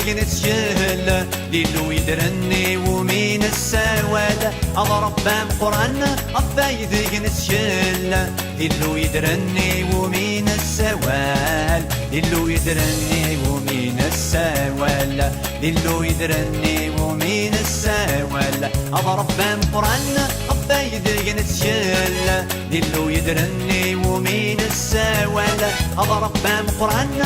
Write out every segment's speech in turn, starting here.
فايدق نتشل ديلو يدرني ومين السوال أضرب بام قرآن فايدق نتشل ديلو يدرني ومين السوال ديلو يدرني ومين السوال ديلو يدرني ومين السوال أضرب بام قرآن فايدق نتشل ديلو يدرني ومين السوال أضرب بام قرآن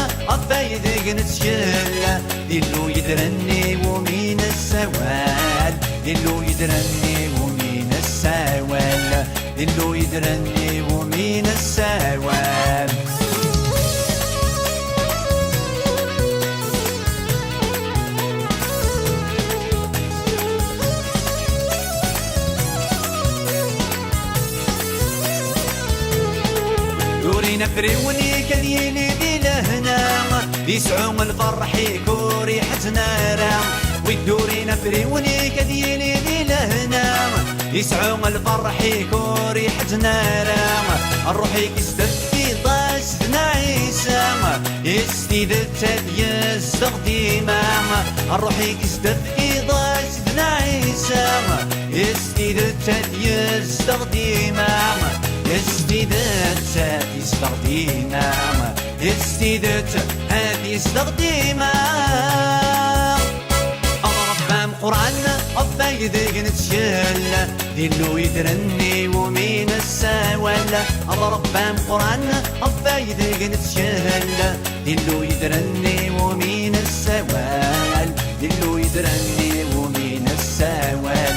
فايدق نتشل ديلو يدرني ومين السوال ديلو يدرني ومين السوال ديلو يدرني ومين السوال نفروني كذيلي دي لهنا يسعون الفرح كوري حزنا رام ويدوري نفروني كذيلي دي لهنا يسعون الفرح كوري حزنا رام الروحي كستفي ضاسنا عيسى يستيدت يستخديما الروحي كستفي ضاسنا عيسى يستيدت يستخديما استيدت هذه استخديمة استيدت هذه استخديمة أضرب قرآن فايدق نتشل ديلو يدرني ومين السوال أضرب قرآن فايدق نتشل ديلو يدرني ومين السوال ديلو يدرني ومين السوال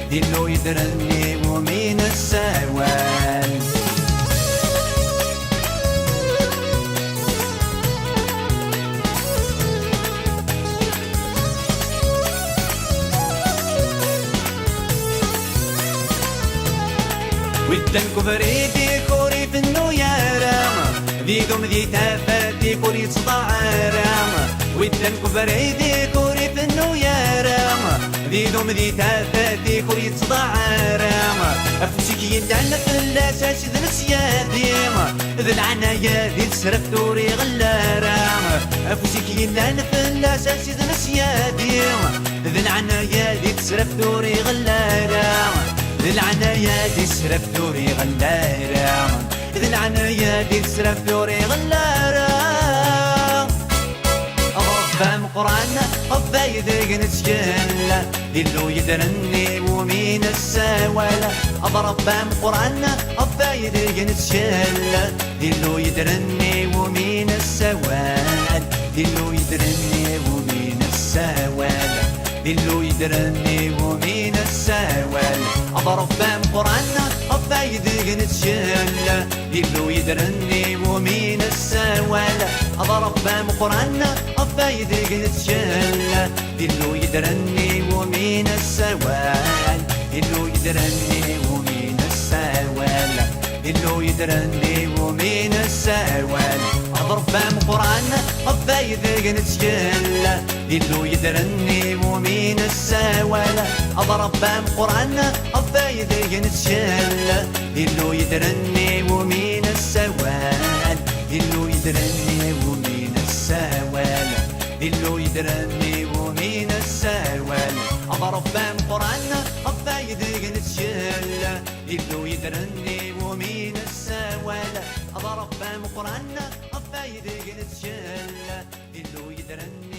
ديلو يدرني ومين السوال ودنكو فريدي كوري في النويارة ذيدو مذي تافاتي كوري تصدعارة ودنكو فريدي كوري في النويارة ذيدو مذي تافاتي كوري تصدعارة أفوسك يلعنا في الأساس ذي نسيادي ذي العنايا ذي تسرف دوري غلارة أفوسك يلعنا في الأساس ذي نسيادي ذي العنايا ذي تسرف دوري غلارة ذي العنايا دي سرف دوري غلارة ذي العنايا دي سرف دوري غلارة فهم قرآن فايدق نتشل ديلو يدرني ومين السوال أضرب فهم قرآن فايدق نتشل ديلو يدرني ومين السوال ديلو يدرني ومين السوال ديلو يدرني ومين السوال أضرب بام قرآن فايدق نتشل ديلو يدرني ومين السوال أضرب بام قرآن فايدق نتشل ديلو يدرني ومين السوال ديلو يدرني ومين السوال ديلو يدرني ومين السوال أضرب بام قرآن فايدق نتشل ديلو يدرني ومين السوال أضرب بام قرآن فايدق نتشل ديلو يدرني ومين السوال ديلو يدرني ومين السوال ديلو يدرني ومين السوال أضرب بام قرآن فايدق نتشل ديلو يدرني ومين السوال أضرب بام قرآن فايدق نتشل ديلو يدرني